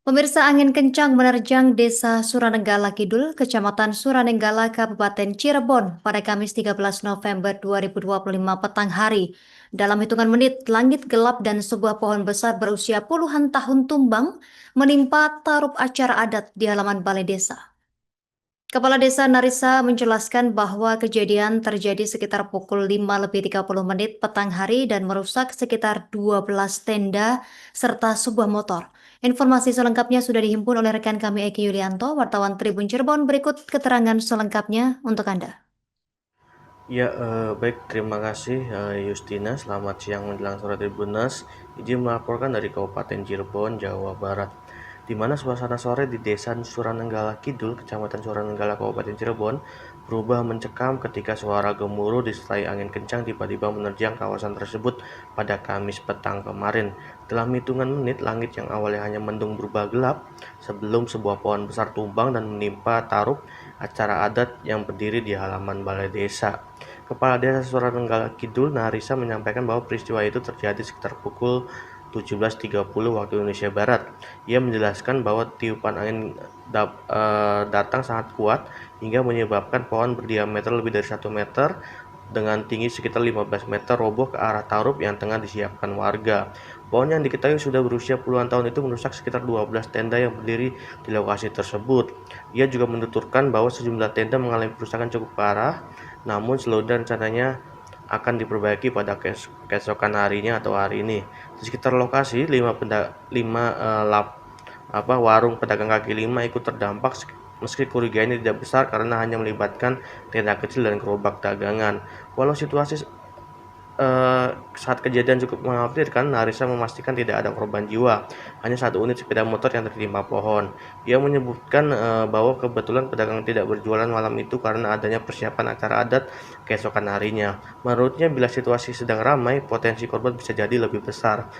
Pemirsa, angin kencang menerjang Desa Suranenggala Kidul, Kecamatan Suranenggala, Kabupaten Cirebon pada Kamis 13 November 2025 petang hari. Dalam hitungan menit, langit gelap dan sebuah pohon besar berusia puluhan tahun tumbang menimpa tarup acara adat di halaman balai desa. Kepala Desa Narisa menjelaskan bahwa kejadian terjadi sekitar pukul 5:30 petang hari dan merusak sekitar 12 tenda serta sebuah motor. Informasi selengkapnya sudah dihimpun oleh rekan kami Eki Yulianto, wartawan Tribun Cirebon. Berikut keterangan selengkapnya untuk Anda. Ya, baik, terima kasih Justina. Selamat siang menjelang sore Tribuners. Izin melaporkan dari Kabupaten Cirebon, Jawa Barat, di mana suasana sore di Desa Suranenggala Kidul, Kecamatan Suranenggala, Kabupaten Cirebon, berubah mencekam ketika suara gemuruh disertai angin kencang tiba-tiba menerjang kawasan tersebut pada Kamis petang kemarin. Dalam hitungan menit, langit yang awalnya hanya mendung berubah gelap sebelum sebuah pohon besar tumbang dan menimpa tarup acara adat yang berdiri di halaman balai desa. Kepala Desa Suranenggala Kidul, Narisa, menyampaikan bahwa peristiwa itu terjadi sekitar pukul 17.30 waktu Indonesia Barat. Ia menjelaskan bahwa tiupan angin datang sangat kuat hingga menyebabkan pohon berdiameter lebih dari 1 meter dengan tinggi sekitar 15 meter roboh ke arah tarup yang tengah disiapkan warga. Pohon yang diketahui sudah berusia puluhan tahun itu merusak sekitar 12 tenda yang berdiri di lokasi tersebut. Ia juga menuturkan bahwa sejumlah tenda mengalami kerusakan cukup parah, namun seluruhnya rencananya akan diperbaiki pada keesokan harinya atau hari ini. Di sekitar lokasi, warung pedagang kaki lima ikut terdampak meski kerugiannya tidak besar karena hanya melibatkan tenda kecil dan gerobak dagangan. Walau situasi saat kejadian cukup mengkhawatirkan, Narisa memastikan tidak ada korban jiwa, hanya satu unit sepeda motor yang tertimpa pohon. Ia menyebutkan bahwa kebetulan pedagang tidak berjualan malam itu karena adanya persiapan acara adat keesokan harinya. Menurutnya, bila situasi sedang ramai, potensi korban bisa jadi lebih besar.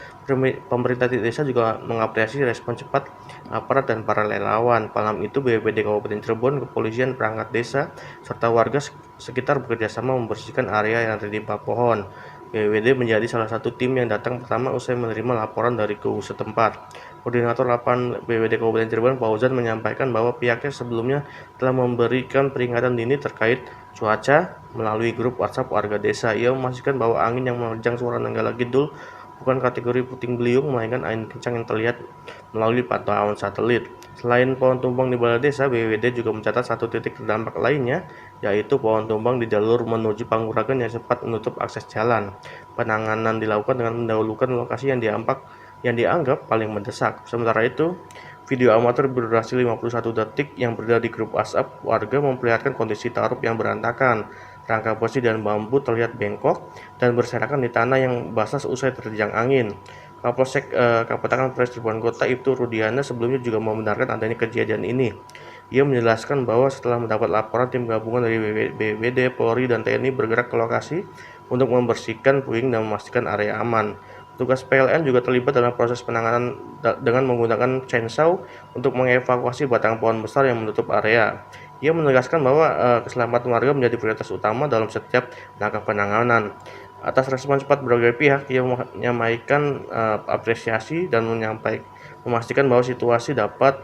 Pemerintah di desa juga mengapresiasi respon cepat aparat dan para relawan. Malam itu, BPBD Kabupaten Cirebon, kepolisian, perangkat desa, serta warga sekitar bekerjasama membersihkan area yang tertimpa pohon. BPBD menjadi salah satu tim yang datang pertama usai menerima laporan dari KUU setempat. Koordinator Lapan BPBD Kabupaten Cirebon, Fauzan, menyampaikan bahwa pihaknya sebelumnya telah memberikan peringatan dini terkait cuaca melalui grup WhatsApp warga desa. Ia memastikan bahwa angin yang menerjang Suranenggala Kidul bukan kategori puting beliung, melainkan angin kencang yang terlihat melalui pantauan satelit. Selain pohon tumbang di balai desa, BPBD juga mencatat satu titik terdampak lainnya, yaitu pohon tumbang di jalur menuju Panguragan yang sempat menutup akses jalan. Penanganan dilakukan dengan mendahulukan lokasi yang dianggap paling mendesak. Sementara itu, video amatir berdurasi 51 detik yang beredar di grup WhatsApp warga memperlihatkan kondisi tarup yang berantakan. Rangka besi dan bambu terlihat bengkok dan berserakan di tanah yang basah usai terjang angin. Kapolsek Kabupaten Polres Cirebon Kota, Ibtu Rudiana, sebelumnya juga membenarkan adanya kejadian ini. Ia menjelaskan bahwa setelah mendapat laporan, tim gabungan dari BPBD, Polri, dan TNI bergerak ke lokasi untuk membersihkan puing dan memastikan area aman. Tugas PLN juga terlibat dalam proses penanganan dengan menggunakan chainsaw untuk mengevakuasi batang pohon besar yang menutup area. Ia menegaskan bahwa keselamatan warga menjadi prioritas utama dalam setiap langkah penanganan. Atas respon cepat berbagai pihak, ia menyampaikan apresiasi dan memastikan bahwa situasi dapat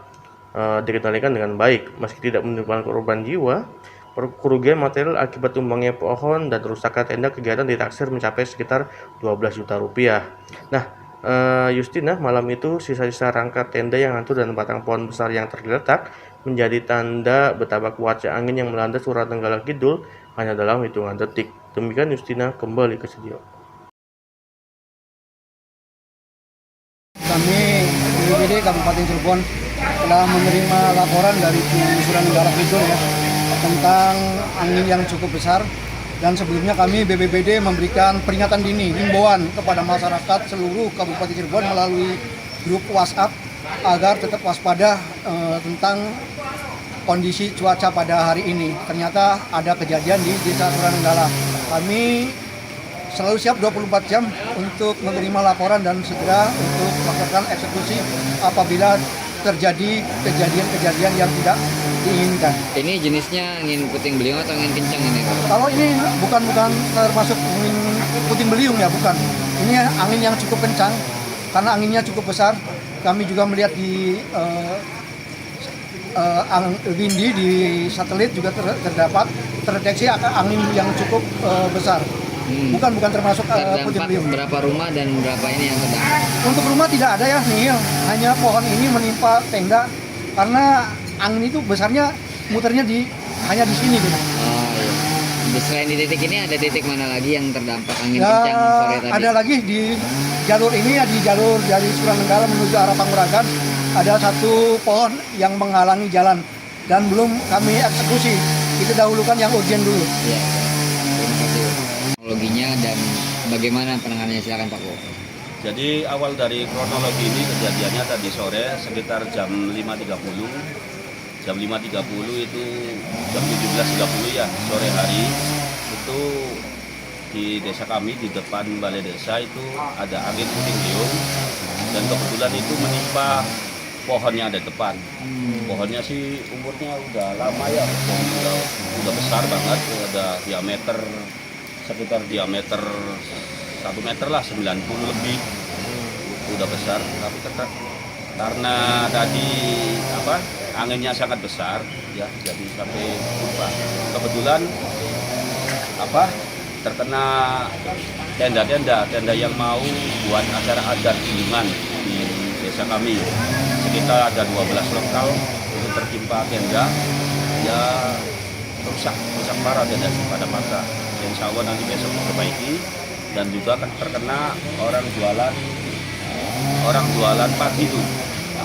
dikendalikan dengan baik. Meski tidak menimbulkan korban jiwa, kerugian material akibat tumbangnya pohon dan rusaknya tenda kegiatan ditaksir mencapai sekitar 12 juta rupiah. Nah, Justina, malam itu sisa-sisa rangka tenda yang hancur dan batang pohon besar yang tergeletak menjadi tanda betapa kuatnya angin yang melanda Suranenggala Kidul hanya dalam hitungan detik. Demikian Justina, kembali ke studio. Kami BPBD Kabupaten Cirebon telah menerima laporan dari Suranenggala Kidul ya, tentang angin yang cukup besar, dan sebelumnya kami BPBD memberikan peringatan dini, himbauan kepada masyarakat seluruh Kabupaten Cirebon melalui grup WhatsApp agar tetap waspada tentang kondisi cuaca pada hari ini. Ternyata ada kejadian di Desa Suranenggala. Kami selalu siap 24 jam untuk menerima laporan dan segera untuk melakukan eksekusi apabila terjadi kejadian-kejadian yang tidak diinginkan. Ini jenisnya angin puting beliung atau angin kencang ini, Pak? Kalau ini bukan termasuk angin puting beliung ya, bukan. Ini angin yang cukup kencang karena anginnya cukup besar kami juga melihat di windy di satelit juga terdeteksi angin yang cukup besar. Bukan termasuk puting Terdampak beliung. berapa rumah dan berapa ini yang terdampak? Untuk rumah tidak ada ya nih, hanya pohon ini menimpa tenda karena angin itu besarnya muternya hanya di sini gitu. Oh iya. Selain di titik ini ada titik mana lagi yang terdampak angin Ya, kencang sore tadi? ada lagi di jalur ini ya, di jalur dari Suranenggala menuju arah Panguragan ada satu pohon yang menghalangi jalan dan belum kami eksekusi. Kita dahulukan yang urgent dulu. Iya. Terima kasih. Kronologinya dan bagaimana penanganannya, silakan Pak Ko. Jadi awal dari kronologi ini kejadiannya tadi sore sekitar jam 5.30. Jam 5.30 itu jam 17.30 ya sore hari itu di desa kami, di depan balai desa itu ada angin puting beliung dan kebetulan itu menimpa pohonnya ada depan. Pohonnya sih umurnya udah lama ya, udah besar banget, ada diameter sekitar diameter 1 meter lah, 90 lebih, udah besar. Tapi karena tadi anginnya sangat besar ya, jadi sampai lupa. Kebetulan terkena tenda yang mau buat acara adat Gilingan di desa kami. Sekitar ada 12 lokal itu tertimpa tenda ya, rusak parah tenda pada patah. Insya Allah nanti besok diperbaiki. Dan juga terkena orang jualan pagi itu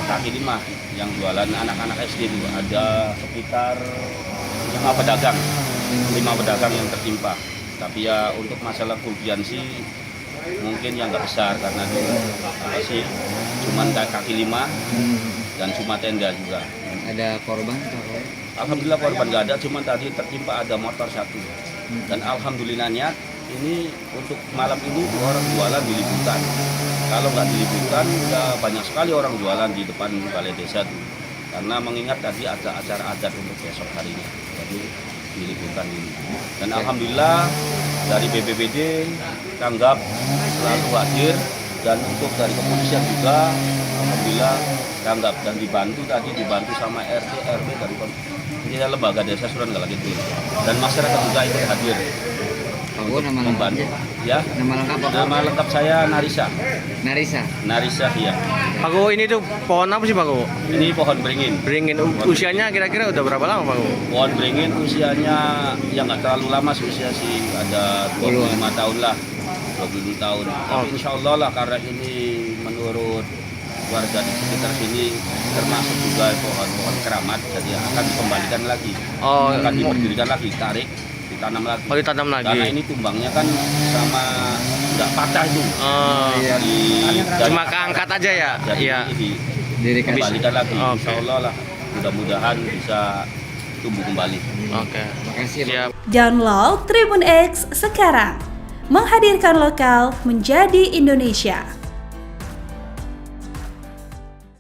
kaki 5 yang jualan anak-anak SD itu ada sekitar 5 pedagang yang tertimpa. Tapi ya untuk masalah kerugian sih mungkin yang nggak besar karena itu cuman kaki 5 dan cuma tenda juga. Ada korban? Alhamdulillah korban nggak ada, cuman tadi tertimpa ada motor 1. Dan alhamdulillahnya ini untuk malam ini orang jualan diliburkan. Kalau nggak diliburkan ya banyak sekali orang jualan di depan balai desa tuh. Karena mengingat tadi ada acara adat untuk besok harinya, jadi diliburkan ini. Dan alhamdulillah dari BPBD tanggap selalu hadir, dan untuk dari kepolisian juga alhamdulillah tanggap dan dibantu sama RT RW dari lembaga desa Suranenggala gitu. Dan masyarakat juga ikut hadir. Pak Ko, nama lengkapnya? Ya. Nama lengkap Pak Ko? Nama lengkap saya Narisa. Narisa ya. Pak Ko, ini tuh pohon apa sih Pak Ko? Ini pohon beringin. Beringin, usianya kira-kira udah berapa lama Pak Ko? Pohon beringin usianya ya nggak terlalu lama sih, usia sih ada 25 tahun lah, 25 tahun. Tapi insya Allah lah, karena ini menurut warga di sekitar sini termasuk juga pohon keramat, jadi akan dikembalikan lagi, akan diberdirikan lagi, tarik, ditanam lagi. Oh, ditanam lagi. Karena ini tumbangnya kan sama nggak patah itu. Cuma keangkat aja ya? Jadi Iya. dikembalikan lagi. Oke. Insya Allah lah, mudah-mudahan bisa tumbuh kembali. Oke. Makasih. Siap. Download Tribun X sekarang. Menghadirkan lokal menjadi Indonesia.